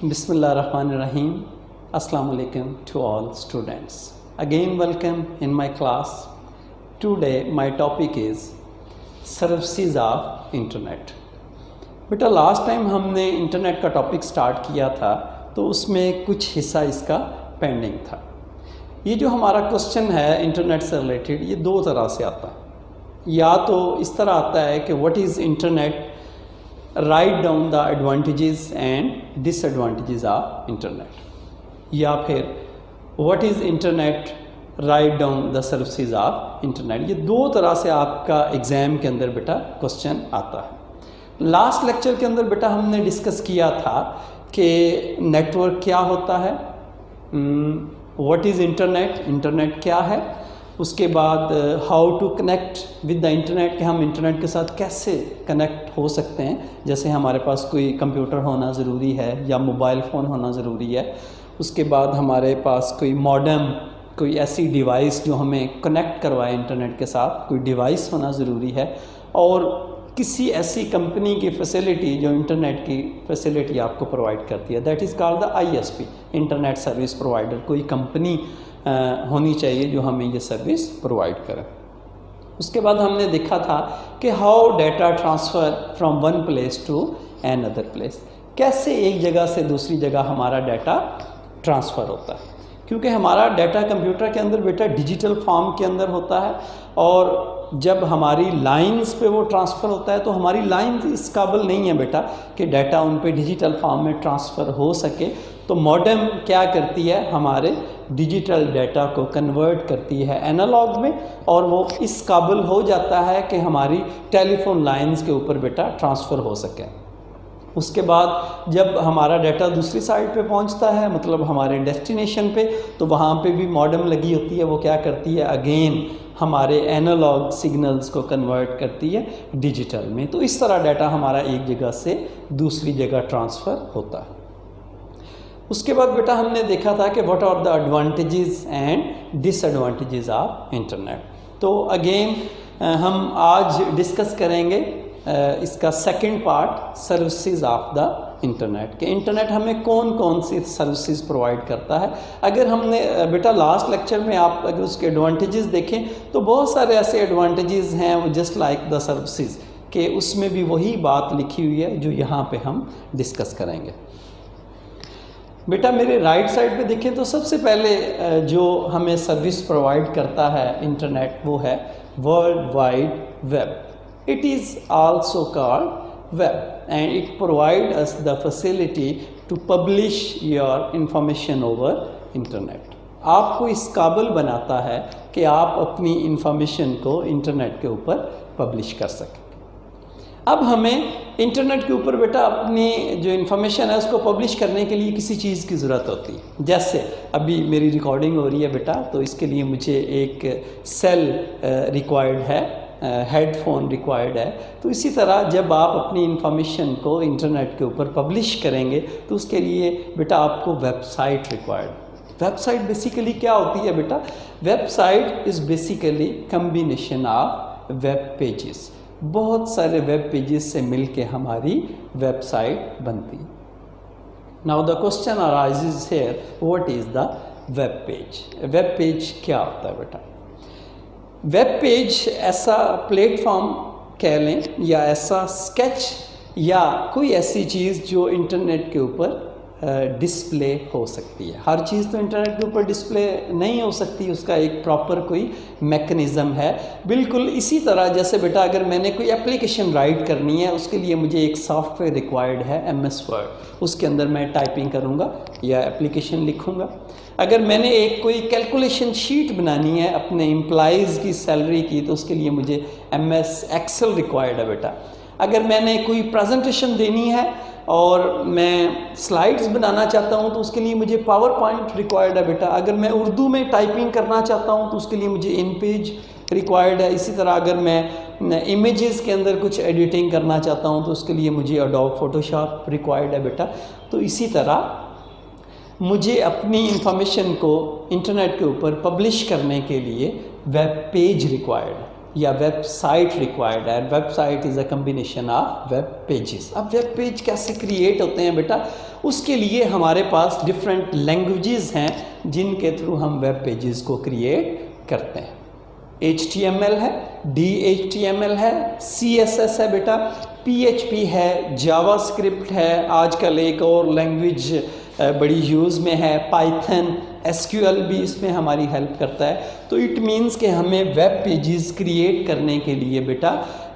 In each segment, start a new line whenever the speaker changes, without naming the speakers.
Bismillahirrahmanirrahim. Assalamu alaikum to all students. Again welcome in my class. Today my topic is services of internet. बेटा last time हमने internet का topic start किया था तो उसमें कुछ हिस्सा इसका पेंडिंग था। ये जो हमारा क्वेश्चन है इंटरनेट से रिलेटेड ये दो तरह से आता है। या तो इस तरह आता है कि what is internet, write down the advantages and disadvantages of internet, या फिर what is internet, write down the services of internet. ये दो तरह से आपका एग्ज़ाम के अंदर बेटा क्वेश्चन आता है। लास्ट लेक्चर के अंदर बेटा हमने डिस्कस किया था कि नेटवर्क क्या होता है, व्हाट इज़ इंटरनेट, इंटरनेट क्या है, उसके बाद how to connect with the internet, कि हम इंटरनेट के साथ कैसे कनेक्ट हो सकते हैं। जैसे हमारे पास कोई कंप्यूटर होना ज़रूरी है या मोबाइल फ़ोन होना ज़रूरी है। उसके बाद हमारे पास कोई मॉडेम, कोई ऐसी डिवाइस जो हमें कनेक्ट करवाए इंटरनेट के साथ, कोई डिवाइस होना ज़रूरी है। और किसी ऐसी कंपनी की फैसिलिटी जो इंटरनेट की फैसिलिटी आपको प्रोवाइड करती है, that is called the ISP, internet service provider. कोई कंपनी होनी चाहिए जो हमें ये सर्विस प्रोवाइड करे। उसके बाद हमने देखा था कि how data transfer from one place to another place, कैसे एक जगह से दूसरी जगह हमारा डाटा ट्रांसफ़र होता है। क्योंकि हमारा डाटा कंप्यूटर के अंदर बेटा डिजिटल फॉर्म के अंदर होता है, और जब हमारी लाइंस पे वो ट्रांसफ़र होता है तो हमारी लाइंस इस काबिल नहीं है बेटा कि डाटा उन पे डिजिटल फॉर्म में ट्रांसफ़र हो सके। तो मॉडेम क्या करती है, हमारे डिजिटल डाटा को कन्वर्ट करती है एनालॉग में, और वो इस काबिल हो जाता है कि हमारी टेलीफोन लाइंस के ऊपर बेटा ट्रांसफ़र हो सके। उसके बाद जब हमारा डाटा दूसरी साइड पे पहुंचता है, मतलब हमारे डेस्टिनेशन पे, तो वहाँ पे भी मॉडेम लगी होती है। वो क्या करती है, अगेन हमारे एनालॉग सिग्नल्स को कन्वर्ट करती है डिजिटल में। तो इस तरह डाटा हमारा एक जगह से दूसरी जगह ट्रांसफ़र होता है। उसके बाद बेटा हमने देखा था कि what are the advantages and disadvantages of internet. तो अगेन हम आज डिस्कस करेंगे इसका second part, services of the internet, कि इंटरनेट हमें कौन कौन सी सर्विसेज प्रोवाइड करता है। अगर हमने बेटा लास्ट लेक्चर में आप अगर उसके एडवांटेजेस देखें तो बहुत सारे ऐसे एडवांटेजेस हैं वो जस्ट लाइक द सर्विसेज, कि उसमें भी वही बात लिखी हुई है जो यहाँ पे हम डिस्कस करेंगे। बेटा मेरे राइट साइड पे देखें तो सबसे पहले जो हमें सर्विस प्रोवाइड करता है इंटरनेट वो है world wide web. It is also called web and it provides us the facility to publish your information over internet। आपको इस काबिल बनाता है कि आप अपनी इंफॉर्मेशन को इंटरनेट के ऊपर पब्लिश कर सकें। अब हमें इंटरनेट के ऊपर बेटा अपनी जो इन्फॉर्मेशन है उसको पब्लिश करने के लिए किसी चीज़ की ज़रूरत होती है। जैसे अभी मेरी रिकॉर्डिंग हो रही है बेटा, तो इसके लिए मुझे एक सेल रिक्वायर्ड है, हेडफोन रिक्वायर्ड है। तो इसी तरह जब आप अपनी इंफॉर्मेशन को इंटरनेट के ऊपर पब्लिश करेंगे तो उसके लिए बेटा आपको वेबसाइट रिक्वायर्ड। वेबसाइट बेसिकली क्या होती है बेटा, website is basically combination of web pages. बहुत सारे वेब पेजेस से मिलके हमारी वेबसाइट बनती है। Now the question arises here, what is the web page. Web page क्या होता है बेटा? वेब पेज ऐसा प्लेटफॉर्म कह लें या ऐसा स्केच या कोई ऐसी चीज़ जो इंटरनेट के ऊपर डिस्प्ले हो सकती है। हर चीज़ तो इंटरनेट के ऊपर डिस्प्ले नहीं हो सकती, उसका एक प्रॉपर कोई मैकेनिज़्म है। बिल्कुल इसी तरह जैसे बेटा अगर मैंने कोई एप्लीकेशन राइट करनी है उसके लिए मुझे एक सॉफ्टवेयर रिक्वायर्ड है, MS वर्ड, उसके अंदर मैं टाइपिंग करूँगा या एप्लीकेशन लिखूँगा। अगर मैंने एक कोई कैलकुलेशन शीट बनानी है अपने एम्प्लॉइज़ की सैलरी की तो उसके लिए मुझे MS एक्सेल रिक्वायर्ड है बेटा। अगर मैंने कोई प्रेजेंटेशन देनी है और मैं स्लाइड्स बनाना चाहता हूं तो उसके लिए मुझे पावर पॉइंट रिक्वायर्ड है बेटा। अगर मैं उर्दू में टाइपिंग करना चाहता हूं तो उसके लिए मुझे इन पेज रिक्वायर्ड है। इसी तरह अगर मैं इमेजेस के अंदर कुछ एडिटिंग करना चाहता हूं तो उसके लिए मुझे एडोब फोटोशॉप रिक्वायर्ड है बेटा। तो इसी तरह मुझे अपनी इंफॉर्मेशन को इंटरनेट के ऊपर पब्लिश करने के लिए वेब पेज रिक्वायर्ड है। या वेबसाइट रिक्वायर्ड है। Website is a combination of web pages. अब वेब पेज कैसे क्रिएट होते हैं बेटा, उसके लिए हमारे पास डिफरेंट लैंग्वेजेस हैं जिनके थ्रू हम वेब पेजेस को क्रिएट करते हैं। HTML है, DHTML है, CSS है बेटा, PHP है, जावास्क्रिप्ट है, आजकल एक और लैंग्वेज बड़ी यूज़ में है पाइथन, SQL भी इसमें हमारी हेल्प करता है। तो इट मीन्स कि हमें वेब पेजेस क्रिएट करने के लिए बेटा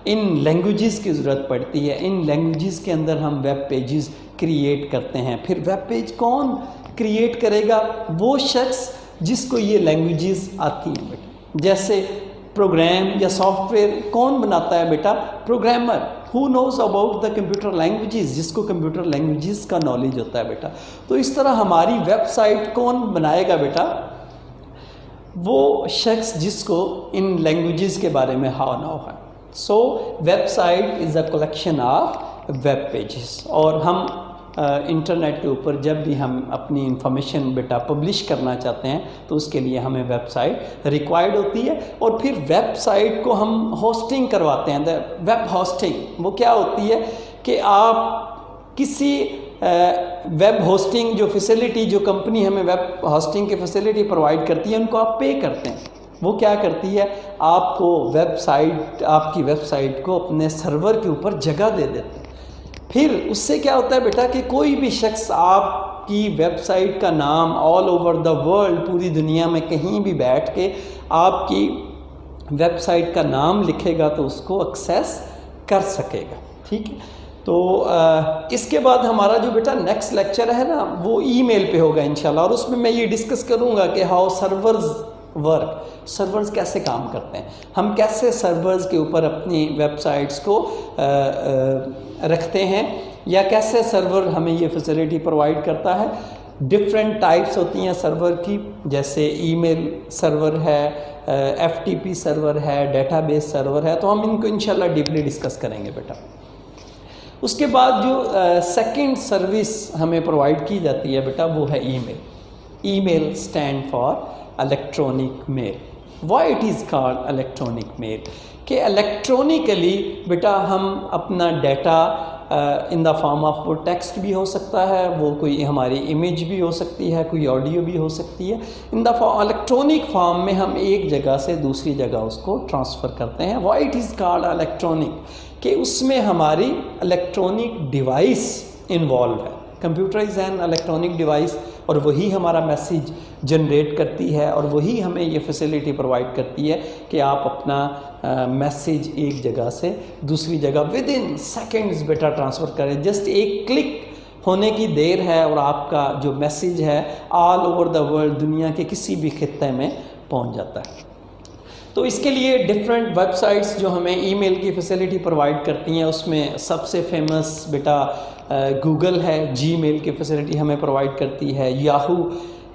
इन लैंग्वेजेस की ज़रूरत पड़ती है। इन लैंग्वेजेस के अंदर हम वेब पेजेस क्रिएट करते हैं। फिर वेब पेज कौन क्रिएट करेगा? वो शख्स जिसको ये लैंग्वेजेस आती हैं बेटा। जैसे प्रोग्राम या सॉफ्टवेयर कौन बनाता है बेटा? Programmer, who knows about the computer languages, जिसको कंप्यूटर लैंग्वेजेस का नॉलेज होता है बेटा। तो इस तरह हमारी वेबसाइट कौन बनाएगा बेटा? वो शख्स जिसको इन लैंग्वेजेस के बारे में हाँ ना है। सो website is a collection of web pages. और हम इंटरनेट के ऊपर जब भी हम अपनी इंफॉर्मेशन बेटा पब्लिश करना चाहते हैं तो उसके लिए हमें वेबसाइट रिक्वायर्ड होती है। और फिर वेबसाइट को हम होस्टिंग करवाते हैं। वेब होस्टिंग वो क्या होती है कि आप किसी वेब होस्टिंग जो फैसिलिटी, जो कंपनी हमें वेब होस्टिंग की फैसिलिटी प्रोवाइड करती है, उनको आप पे करते हैं। वो क्या करती है? आपको वेबसाइट, आपकी वेबसाइट को अपने सर्वर के ऊपर जगह दे देते हैं। फिर उससे क्या होता है बेटा कि कोई भी शख्स आपकी वेबसाइट का नाम ऑल ओवर द वर्ल्ड, पूरी दुनिया में कहीं भी बैठ के आपकी वेबसाइट का नाम लिखेगा तो उसको एक्सेस कर सकेगा। ठीक है। तो इसके बाद हमारा जो बेटा नेक्स्ट लेक्चर है ना, वो ईमेल पे होगा इंशाल्लाह। और उसमें मैं ये डिस्कस करूँगा कि हाउ सर्वर्स वर्क, सर्वर्स कैसे काम करते हैं, हम कैसे सर्वर्स के ऊपर अपनी वेबसाइट्स को रखते हैं, या कैसे सर्वर हमें ये फैसिलिटी प्रोवाइड करता है। डिफरेंट टाइप्स होती हैं सर्वर की, जैसे ईमेल सर्वर है, FTP सर्वर है, डेटाबेस सर्वर है। तो हम इनको इंशाल्लाह डीपली डिस्कस करेंगे बेटा। उसके बाद जो सेकंड सर्विस हमें प्रोवाइड की जाती है बेटा, वो है email. Email stand for electronic mail. Why it is called electronic mail? कि इलेक्ट्रॉनिकली बेटा हम अपना data in the form of वो टेक्स्ट भी हो सकता है, वो कोई हमारी इमेज भी हो सकती है, कोई ऑडियो भी हो सकती है। इन द इलेक्ट्रॉनिक फॉर्म में हम एक जगह से दूसरी जगह उसको ट्रांसफ़र करते हैं। Y it is called electronic? कि उसमें हमारी इलेक्ट्रॉनिक डिवाइस इन्वॉल्व है। Computer is an electronic device, और वही हमारा मैसेज जनरेट करती है, और वही हमें ये फैसिलिटी प्रोवाइड करती है कि आप अपना मैसेज एक जगह से दूसरी जगह विद इन सेकेंड्स बेटा ट्रांसफ़र करें। जस्ट एक क्लिक होने की देर है और आपका जो मैसेज है ऑल ओवर द वर्ल्ड, दुनिया के किसी भी खित्ते में पहुंच जाता है। तो इसके लिए डिफरेंट वेबसाइट्स जो हमें ईमेल की फैसिलिटी प्रोवाइड करती हैं, उसमें सबसे फेमस बेटा गूगल है, जीमेल की फैसिलिटी हमें प्रोवाइड करती है, याहू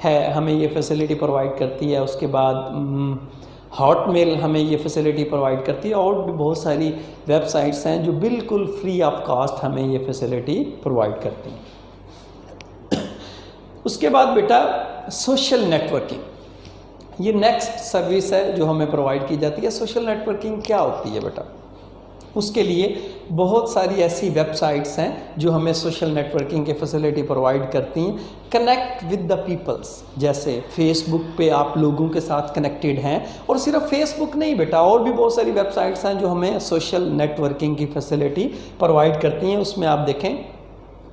है हमें ये फैसिलिटी प्रोवाइड करती है, उसके बाद हॉटमेल हमें ये फैसिलिटी प्रोवाइड करती है, और भी बहुत सारी वेबसाइट्स हैं जो बिल्कुल फ्री ऑफ कॉस्ट हमें ये फैसिलिटी प्रोवाइड करती हैं। उसके बाद बेटा सोशल नेटवर्किंग, ये नेक्स्ट सर्विस है जो हमें प्रोवाइड की जाती है। सोशल नेटवर्किंग क्या होती है बेटा? उसके लिए बहुत सारी ऐसी वेबसाइट्स हैं जो हमें सोशल नेटवर्किंग की फैसिलिटी प्रोवाइड करती हैं। कनेक्ट विद द पीपल्स, जैसे फेसबुक पे आप लोगों के साथ कनेक्टेड हैं, और सिर्फ फेसबुक नहीं बेटा, और भी बहुत सारी वेबसाइट्स हैं जो हमें सोशल नेटवर्किंग की फैसिलिटी प्रोवाइड करती हैं। उसमें आप देखें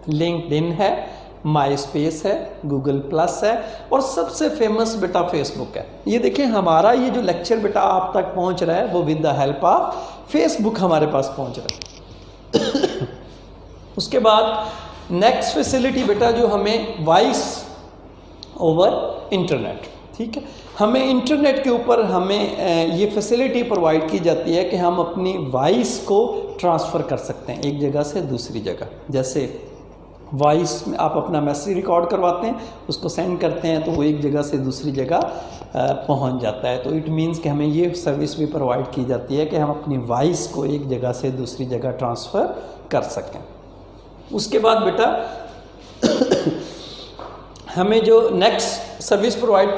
लिंक्डइन है, माई स्पेस है, गूगल प्लस है, और सबसे फेमस बेटा फेसबुक है। ये देखें हमारा ये जो लेक्चर बेटा आप तक पहुंच रहा है वो with the help of Facebook हमारे पास पहुंच रहा है। उसके बाद नेक्स्ट फैसिलिटी बेटा जो हमें वॉइस ओवर इंटरनेट, ठीक है, हमें इंटरनेट के ऊपर हमें ये फैसिलिटी प्रोवाइड की जाती है कि हम अपनी वॉइस को ट्रांसफ़र कर सकते हैं एक जगह से दूसरी जगह। जैसे वॉइस में आप अपना मैसेज रिकॉर्ड करवाते हैं, उसको सेंड करते हैं, तो वो एक जगह से दूसरी जगह पहुंच जाता है। तो इट मीन्स कि हमें ये सर्विस भी प्रोवाइड की जाती है कि हम अपनी वॉइस को एक जगह से दूसरी जगह ट्रांसफ़र कर सकें। उसके बाद बेटा हमें जो नेक्स्ट सर्विस प्रोवाइड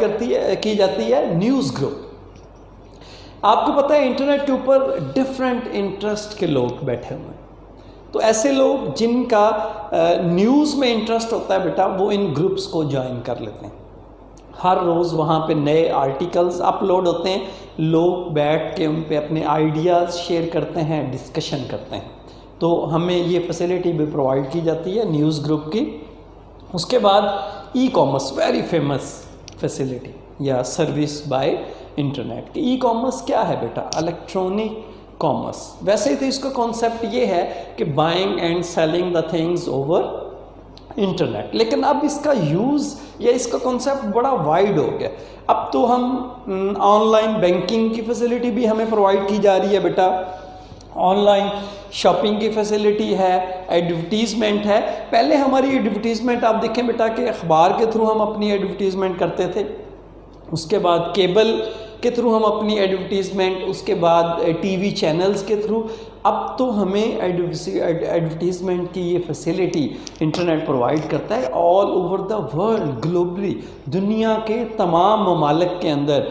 की जाती है न्यूज़ ग्रुप। आपको पता है इंटरनेट के ऊपर डिफरेंट इंटरेस्ट के लोग बैठे हुए हैं। तो ऐसे लोग जिनका न्यूज़ में इंटरेस्ट होता है बेटा, वो इन ग्रुप्स को ज्वाइन कर लेते हैं। हर रोज़ वहाँ पे नए आर्टिकल्स अपलोड होते हैं, लोग बैठ के उन पे अपने आइडियाज़ शेयर करते हैं, डिस्कशन करते हैं। तो हमें ये फैसिलिटी भी प्रोवाइड की जाती है न्यूज़ ग्रुप की। उसके बाद e commerce, very famous facility या service by internet. E commerce क्या है बेटा? Electronic commerce. वैसे तो इसका कॉन्सेप्ट ये है कि buying and selling the things over internet, लेकिन अब इसका यूज़ या इसका कॉन्सेप्ट बड़ा वाइड हो गया। अब तो हम ऑनलाइन बैंकिंग की फैसिलिटी भी हमें प्रोवाइड की जा रही है बेटा, ऑनलाइन शॉपिंग की फैसिलिटी है, एडवर्टीज़मेंट है। पहले हमारी एडवर्टीज़मेंट आप देखें बेटा कि अखबार के थ्रू हम अपनी एडवर्टीज़मेंट करते थे, उसके बाद केबल के थ्रू हम अपनी एडवर्टीज़मेंट, उसके बाद टीवी चैनल्स के थ्रू। अब तो हमें एडवर्टीज़मेंट की ये फैसिलिटी इंटरनेट प्रोवाइड करता है all over the world, globally. दुनिया के तमाम ममालिक के अंदर,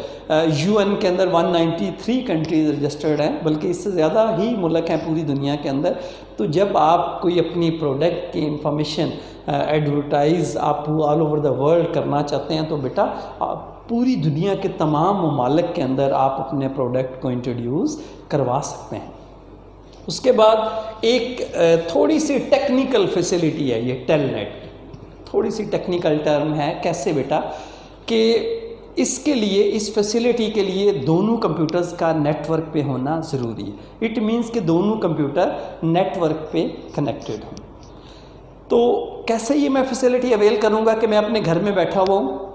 यूएन के अंदर 193 कंट्रीज़ रजिस्टर्ड हैं, बल्कि इससे ज़्यादा ही मुल्क हैं पूरी दुनिया के अंदर। तो जब आप कोई अपनी प्रोडक्ट की इंफॉर्मेशन एडवर्टाइज़ आप ऑल ओवर द वर्ल्ड करना चाहते हैं, तो बेटा पूरी दुनिया के तमाम ममालिक के अंदर आप अपने प्रोडक्ट को इंट्रोड्यूस करवा सकते हैं। उसके बाद एक थोड़ी सी टेक्निकल फैसिलिटी है ये टेलनेट। थोड़ी सी टेक्निकल टर्म है। कैसे बेटा? कि इसके लिए, इस फैसिलिटी के लिए दोनों कंप्यूटर्स का नेटवर्क पे होना ज़रूरी है। इट मीन्स कि दोनों कंप्यूटर नेटवर्क पे कनेक्टेड हों। तो कैसे ये मैं फैसिलिटी अवेल करूँगा कि मैं अपने घर में बैठा हुआ हूँ,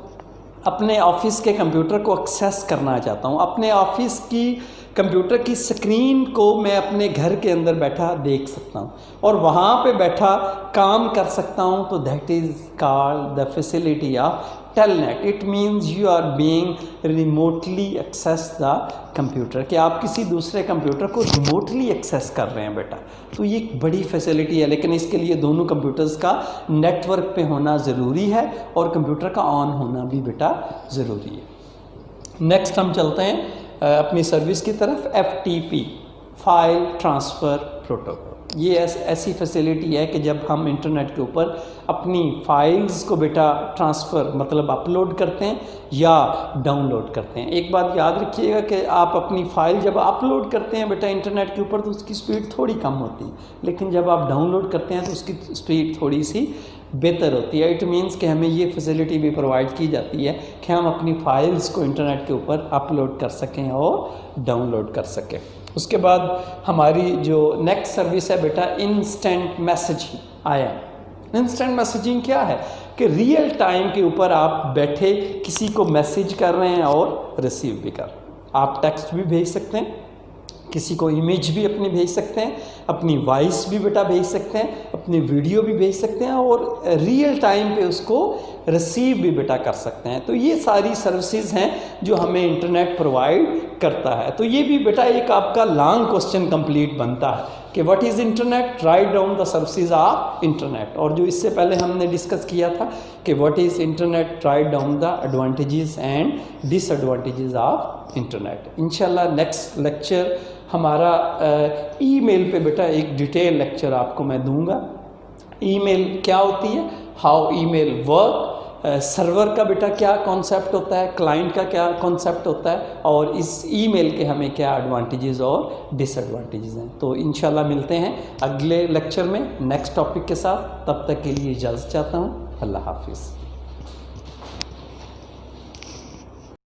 अपने ऑफिस के कंप्यूटर को एक्सेस करना चाहता हूँ, अपने ऑफिस की कंप्यूटर की स्क्रीन को मैं अपने घर के अंदर बैठा देख सकता हूँ और वहाँ पे बैठा काम कर सकता हूँ। तो that is called the facility of telnet. It means you are being remotely access the computer, कि आप किसी दूसरे कंप्यूटर को रिमोटली एक्सेस कर रहे हैं बेटा। तो ये एक बड़ी फैसिलिटी है, लेकिन इसके लिए दोनों कंप्यूटर्स का नेटवर्क पे होना ज़रूरी है और कंप्यूटर का ऑन होना भी बेटा ज़रूरी है। नेक्स्ट हम चलते हैं अपनी सर्विस की तरफ। FTP, file transfer protocol. ये ऐसी फैसिलिटी है कि जब हम इंटरनेट के ऊपर अपनी फाइल्स को बेटा ट्रांसफ़र मतलब अपलोड करते हैं या डाउनलोड करते हैं। एक बात याद रखिएगा कि आप अपनी फ़ाइल जब अपलोड करते हैं बेटा इंटरनेट के ऊपर तो उसकी स्पीड थोड़ी कम होती है, लेकिन जब आप डाउनलोड करते हैं तो उसकी स्पीड थोड़ी सी बेहतर होती है। इट मीन्स कि हमें ये फैसिलिटी भी प्रोवाइड की जाती है कि हम अपनी फ़ाइल्स को इंटरनेट के ऊपर अपलोड कर सकें और डाउनलोड कर सकें। उसके बाद हमारी जो नेक्स्ट सर्विस है बेटा instant messaging IM। Instant messaging क्या है? कि रियल टाइम के ऊपर आप बैठे किसी को मैसेज कर रहे हैं और रिसीव भी कर। आप टेक्स्ट भी भेज सकते हैं, किसी को इमेज भी अपनी भेज सकते हैं, अपनी वॉइस भी बेटा भेज सकते हैं, अपनी वीडियो भी भेज सकते हैं और रियल टाइम पे उसको रिसीव भी बेटा कर सकते हैं। तो ये सारी सर्विसेज हैं जो हमें इंटरनेट प्रोवाइड करता है। तो ये भी बेटा एक आपका लॉन्ग क्वेश्चन कंप्लीट बनता है कि what is internet, write down the services of internet. और जो इससे पहले हमने डिस्कस किया था कि what is internet, write down the advantages and disadvantages of internet. इंशाल्लाह नेक्स्ट लेक्चर हमारा ईमेल पे बेटा एक डिटेल लेक्चर आपको मैं दूंगा। ईमेल क्या होती है, हाउ ईमेल वर्क, सर्वर का बेटा क्या कॉन्सेप्ट होता है, क्लाइंट का क्या कॉन्सेप्ट होता है और इस ईमेल के हमें क्या एडवांटेजेस और डिसएडवांटेजेस हैं। तो इंशाल्लाह मिलते हैं अगले लेक्चर में नेक्स्ट टॉपिक के साथ। तब तक के लिए इजाज़त चाहता हूँ। अल्लाह हाफिज़।